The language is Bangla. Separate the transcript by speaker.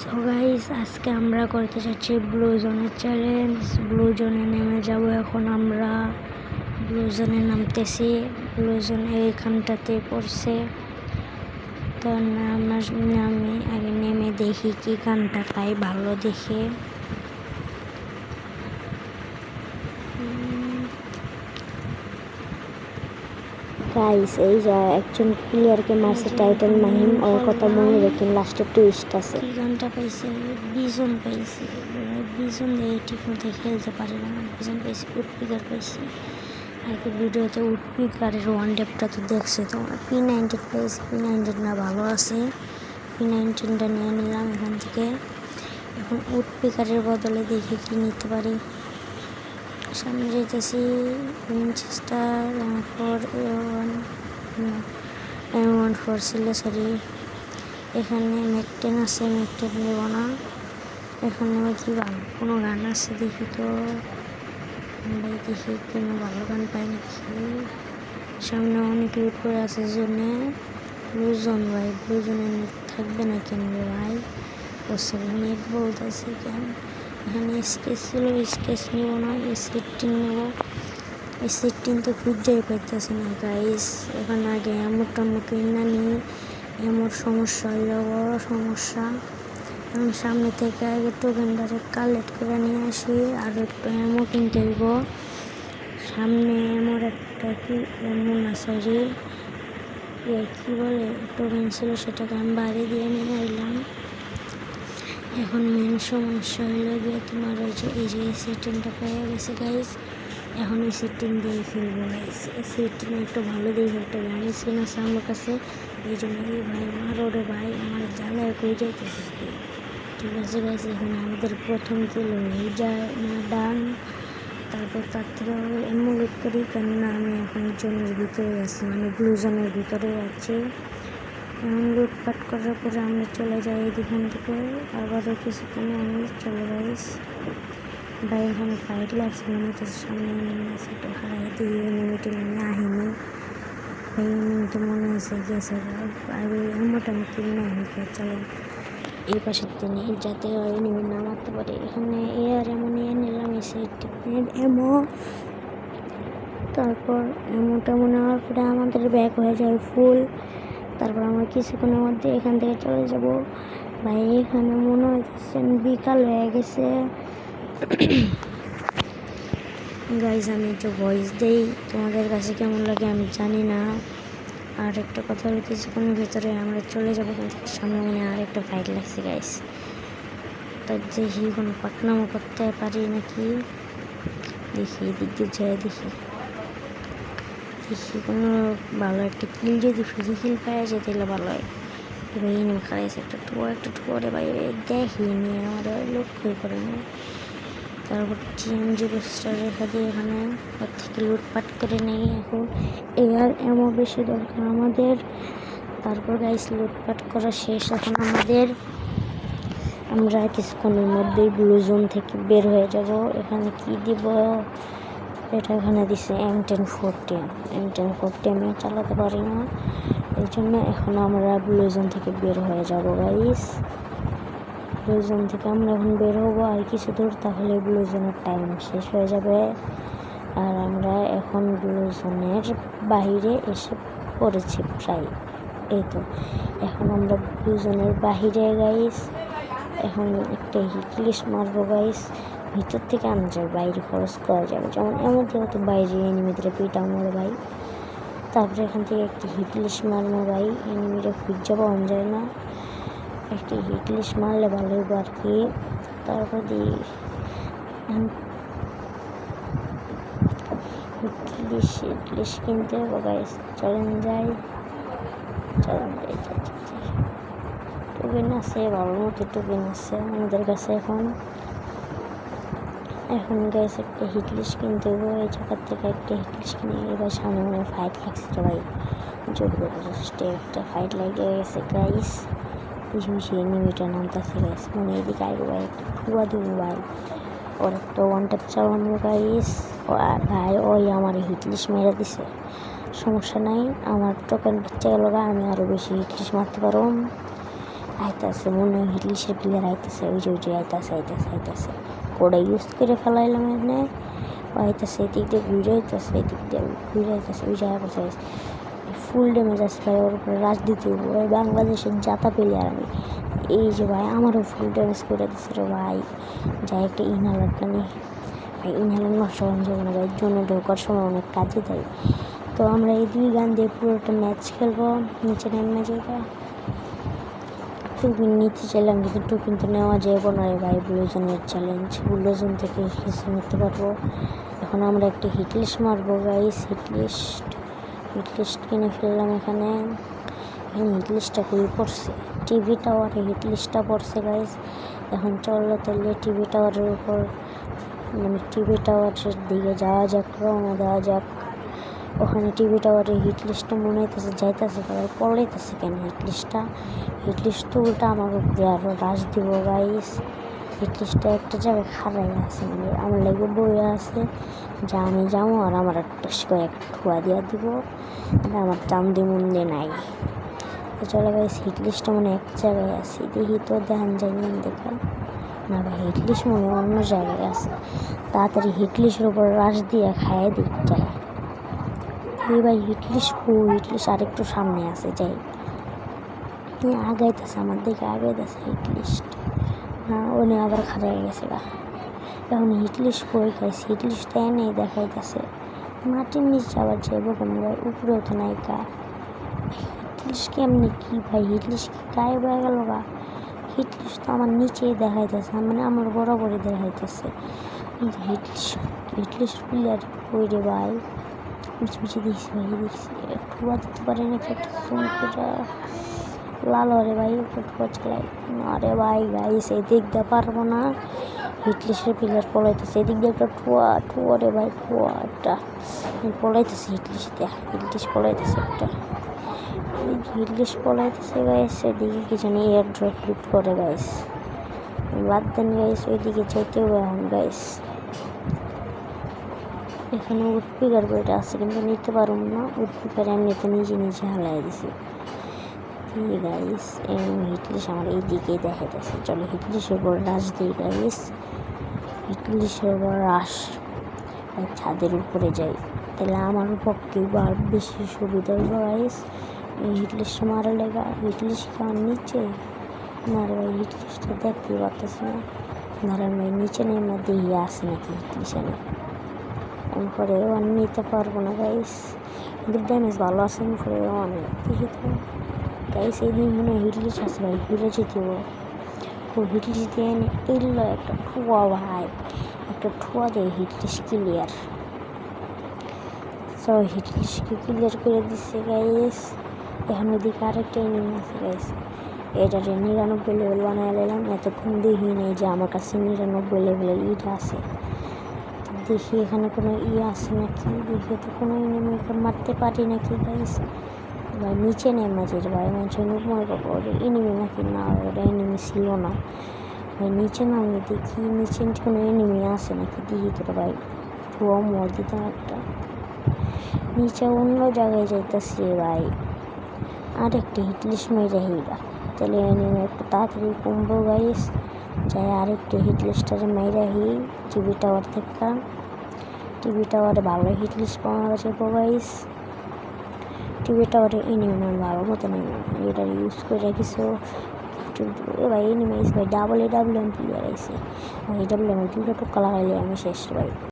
Speaker 1: সো গাইস, আজকে আমরা করতে যাচ্ছি ব্লু জোনের চ্যালেঞ্জ। ব্লু জোনে নেমে যাব। এখন আমরা ব্লু জোনে নামতেছি। ব্লু জোন এইখানটাতে পড়ছে। তো আমি আগে নেমে দেখি কি গানটা পাই ভালো দেখে। গাইস, এই যা একজন প্লেয়ারকে মারছে টাইটান মাহিম, ওর কথা মনে রেখেন, লাস্টে টুইস্ট আছে। কি গানটা পাইছে? বিজন পাইছে। বিজন এই ঠিক মতো খেলতে পারে না। বিজন পাইছে, উডপিকার পাইছে। আগে ভিডিওতে উডপিকারের ওয়ান ডেপটা তো দেখছে তোমরা। P90 পাইছে। P90 না ভালো আছে। P90টা নিয়ে নিলাম এখান থেকে। এখন উডপিকারের বদলে দেখি কি নিতে পারি। সামনে যেতেছি। উইনচেস্টার M14 ছিল, সরি। এখানে ম্যাকটেন আছে, ম্যাকটেন নেব না। এখানে কি ভালো কোনো গান আছে দেখি তো। দেখি কোনো ভালো গান পাই নাকি। সামনে অনেক লুট করে আছে জন্যে। ব্লুজন ভাই, ব্লুজনে নেট থাকবে না কেন ভাই? ও সরি, নেট বলতেছে কেন। এখানে স্কেচ ছিল, স্কেচ নেব না, S18 নেব। S18 তো খুঁজেই পাইতেছে না গাইস। এখন আগে এমন কিনা নিয়ে এমন সমস্যা হইলে বড় সমস্যা। আমি সামনে থেকে আগে টোকেনটারে কালেক্ট করে নিয়ে আসি। আর একটু এমন কিনতে হইব। সামনে এমন একটা কি এমন সরি কি বলে টোকেন ছিল, সেটাকে আমি বাড়ি দিয়ে নিয়ে আইলাম। এখন মেন সমস্যা হইল গিয়ে তোমার ওই যে এই যে S18টা পেয়ে গেছে গাইস। এখন S18 দিয়ে ফেলবো গাইস। S18 একটু ভালো দেখে একটা গান ছিল আমার কাছে। এই জন্য ভাই মারো রে ভাই, আমার জ্বালায় কই যাইতেছিস তুই। ঠিক আছে গাইস, এখন আমাদের প্রথম কিল হয়ে যায় না ডান। তারপর তার থেকে এমন লুট করি, কেননা আমি এখন জোনের ভিতরে আছি, মানে ব্লু জোনের ভিতরে আছি। এখন লুটপাট করার পরে আমরা চলে যাই এদিকে থেকে। আবারও কিছুক্ষণে আমি চলে গাইস। ভাই এখানে ফাইট লাগছে মনে হচ্ছে, সামনে সেটা হারাই দিয়ে এনিমিটি নেমে আহিনি। ভাই এনিমি তো মনে হচ্ছে গেছে। আগে এমনটা আমি কিনে হইতে চলেন এই পাশের তিনি, যাতে এনিমি না মারতে পারে। এখানে এমন নিলাম S18 এমো। তারপর এমনটা মনে হওয়ার পরে আমাদের ব্যাক হয়ে যায় ফুল। তারপর আমরা কিছুক্ষণের মধ্যে এখান থেকে চলে যাব। ভাই এখানে মনে হচ্ছে বিকাল হয়ে গেছে। গাইজ, আমি একটু ভয়েস দেই, তোমাদের কাছে কেমন লাগে আমি জানি না। আর একটা কথা হলো, কিছুক্ষণের ভিতরে আমরা চলে যাবো। সামনে মনে আর একটা ফাইট লাগছে গাইস। তার দেখি কোনো পাকনামো করতে পারি নাকি। দেখি এদিক দিয়ে যায়, দেখি কোনো ভালো একটা কিল যদি ফ্রি কিল পাওয়া যায় তাহলে ভালো হয়। এবার এই নেমে খারাইছে একটা ঠুয়ারে ভাই, দেখিনি আমার লক্ষ্যই করে না। তারপর GMG পোস্টার রেখা দিয়ে এখানে ওর থেকে লুটপাট করে নেই। এখন এয়ার এমন বেশি দরকার আমাদের। তারপর গাইস লুটপাট করা শেষ। এখন আমরা কিছুক্ষণের মধ্যেই ব্লু জোন থেকে বের হয়ে যাব। এখানে কি দিব, এটা এখানে দিছে M1040 আমি চালাতে পারি না, এই জন্য এখন আমরা ব্লু জোন থেকে বের হয়ে যাব গাইস। ব্লু জোন থেকে আমরা এখন বের হবো আর কিছু দূর, তাহলে ব্লু জোনের টাইম শেষ হয়ে যাবে। আর আমরা এখন ব্লু জোনের বাহিরে এসে পড়েছি প্রায়। এই তো এখন আমরা ব্লু জোনের বাহিরে গাইস। এখন একটা হিটলিস্ট মারবো গাইস। ভিতর থেকে আনা যায়, বাইরে খরচ করা যাবে, যেমন এমন যেহেতু বাইরে এনিমিদের পিটাও মরে ভাই। তারপরে এখান থেকে একটি হিটলিস্ট মারবো ভাই, এনিমিটা খুঁজে পাওয়া যায় না। একটি হিটলিস্ট মারলে ভালো হইব আর কি। তারপর দিই হিটলিস্ট কিনতে হবে গাইস। চলেন যাই। টোকেন আছে, ভালো মতো টোকেন আছে আমাদের কাছে। এখন গাইস একটা হিটলিস্ট কিনতে হবে। এই জায়গার থেকে একটা হিটলিস্ট কিনে এবার সামনে মনে ফাইট লাগছে ভাই, জোরবস্টে একটা ফাইট লেগে গেছে গাইস। বেশি এনিমিটা নামতেছে গাইস, মানে এদিকে আইবো ভাই, একটা ঠুয়া দিব ভাই। ওর একটা ওয়ান ট্যাপ চালানো গাইস। ভাই ওই আমার হিটলিস্ট মেরে দিছে, সমস্যা নাই, আমার টোকেন বাচ্চা গেল, আমি আরও বেশি হিটলিস্ট মারতে পারব। আইতাছে মনে হয় হিটলিশের প্লেয়ার আইতাছে, ওই যে আইতাছে কোডা ইউজ করে ফেলাইলাম এখানে। আইতাছে এদিক দিয়ে ঘুরে আইতাছে, এদিক দিয়ে ঘুরে আইতাছে, ওই জায়গা পাশে ফুল ড্যামেজ আছে ভাই। ওর উপরে রাজ দিতে হবো ভাই, বাংলাদেশের জাতা প্লেয়ার আমি। এই যে ভাই আমারও ফুল ড্যামেজ করে দিচ্ছে রে ভাই। যাই একটা ইনহেলারটা নিই ভাই, ইনহেলার নষ্ট হয়ে যাবে না ভাই, জন্য ঢোকার সময় অনেক কাজে দেয়। তো আমরা এই 2 গান দিয়ে পুরোটা ম্যাচ খেলবো। নিচে নেমে যাইবা, টোকেন নিতে চাইলাম কিন্তু টোকেন তো নেওয়া যাবে না রে ভাই। ব্লুজনের চ্যালেঞ্জ, ব্লুজন থেকে কিছু নিতে পারবো। এখন আমরা একটা হিটলিস্ট মারবো গাইস। হিটলিস্ট কিনে ফেললাম এখানে হিটলিস্টটা খুবই পড়ছে, টিভি টাওয়ারে হিটলিস্টটা পড়ছে গাইস। এখন চললো তাহলে টিভি টাওয়ারের উপর, মানে টিভি টাওয়ারের দিকে যাওয়া যাক, রওনা দেওয়া যাক। ওখানে টিভি টাওয়ারে হিটলিস্টটা মনে হইতেছে যাইতেছে, তারপর পড়াইতেছে কেন হিটলিস্ট তো উল্টা আমার উপরে আরও রাশ দিব গাইস। হিটলিস্টটা একটা জায়গায় খাড়াই আছে, মানে আমার লাগে বইয়া আছে যা আমি যাবো আর আমার একটা ঠুয়া দিয়া দিব, আমার চান্দি মন্দি নাই। তো চলো গাইস, হিটলিস্টটা মনে এক জায়গায় আছে, দেখি তো দেখান যাই দেখা না ভাই। হিটলিস্ট মনে অন্য জায়গায় আছে, তাড়াতাড়ি হিটলিস্টের উপর রাশ দিয়ে খাইয়ে দিক যায়। এই ভাই হিটলিস্ট আরেকটু সামনে আছে, যাই আগাইতেছে আমার দিকে, আগাইতেছে হিটলিস্ট। উনি আবার খারাই গেছে গা। এখন হিটলিস্ট কই খাইছে, হিটলিস্টটা এনে দেখাইতেছে মাটির নিচে, আবার যাইব কেমন ভাই, উপরেও তো নাই গা। হিটলিস্ট কেমনি কি ভাই, হিটলিস্ট কি গায়ে বয়ে গেল গা। হিটলিস্ট তো আমার নিচেই দেখাইতেছে, মানে আমার বরাবরই দেখাইতেছে, কিন্তু হিটলিস্ট প্লেয়ার কই রে ভাই। পিছিয়ে দেখছি ভাই, দেখছি ঠুয়া দিতে পারে নাকি একটা চুমকুটা লাল রে ভাই, একটা ঠুয়া চালাই না রে ভাই। গাইস এদিক দিয়ে পারবো না, হিটলিস্টের প্লেয়ার পলাইতেছে, এদিক দিয়ে একটা ঠুয়া রে ভাই, ঠুয়া একটা পলাইতেছে। হিটলিস্ট পলাইতেছে একটা, হিটলিস্ট পলাইতেছে গাইস। এদিকে কি জানি এয়ার ড্রপ লুট করে গাইস, বাদ দেন গাইস, ওইদিকে যাইতে হবে এখন গাইস। এখানে উডপিকার বইটা আছে কিন্তু নিতে পারব না, উডপিকার এমনিতে নিজে হালাই দিছি। ঠিক গাইস, হিটলিস্ট আমার এই দিকেই দেখাইতেছে। চলো হিটলিস্টের উপর রাশ দিই গাইস, হিটলিস্টের উপর রাশ ছাদের উপরে যাই, তাহলে আমার পক্ষে আর বেশি সুবিধা হইব গাইস। এই হিটলিস্ট মারা লেগা, হিটলিস্ট আমার নিচে না রে ভাই, হিটলিস্টটা দেখতেই পারতেছি না। ধরেন ভাই নিচে নেমে দিয়ে আসে নাকি হিটলিস্টে না, পরে অনেক নিতে পারবো না গাইস, কিন্তু ড্যামেজ ভালো আছে পরে অনেক দেখি তো গাইস। এই দিন মনে হয় হিটলিস্ট আছে ভাই, ঘুরে যেতে হবে। ও হিটলিস্ট দিয়ে এলো একটা ঠুয়া ভাই, একটা ঠুয়া দিয়ে হিটলিস্ট ক্লিয়ার। সো হিটলিস্টকে ক্লিয়ার করে দিচ্ছে গাইস। এখন ওইদিকে আরেকটা এনিমি আছে গাইস, এটারে 99 লেভেল বানায় নিলাম। এতক্ষণ দেখি নেই যে আমার কাছে 99 লেভেলের ইটা আছে, দেখি এখানে কোনো আছে নাকি, দেখি তো কোনো এনিমিকে মারতে পারি নাকি গাইস। ভাই নিচে নেমে যেতে ভাই, মানুষ মনে করবো এনিমি নাকি, না ওটা এনিমি ছিল না ভাই। নিচে নামলে দেখি নিচে কোনো এনিমি আছে নাকি, দেখি তো ভাই ঠুয়া মোয়া দিতাম একটা। নিচে অন্য জায়গায় যাইতেছি ভাই, আর একটা হিটলিস্ট মেরে হিরা, তাহলে এনিমি একটু তাড়াতাড়ি কমবো গাইস। যাই আরেকটা হিটলিস্টারে মেরে হি টিভি টাওয়ার থেকে, টিভি টাওয়ারে ভালো হিটলিস্ট পাওয়া যাবো গাইস। টিভি টাওয়ারে এনিমি ভালো মতো নেই, এটা ইউজ করে কিছু ভাই এনিমি ভাই ডাবল এডাব্লিউএম প্লেয়ার আইসে, এই ডাবলিউএম দুটো টোকা লাগাইলে আমি শেষ ভাই।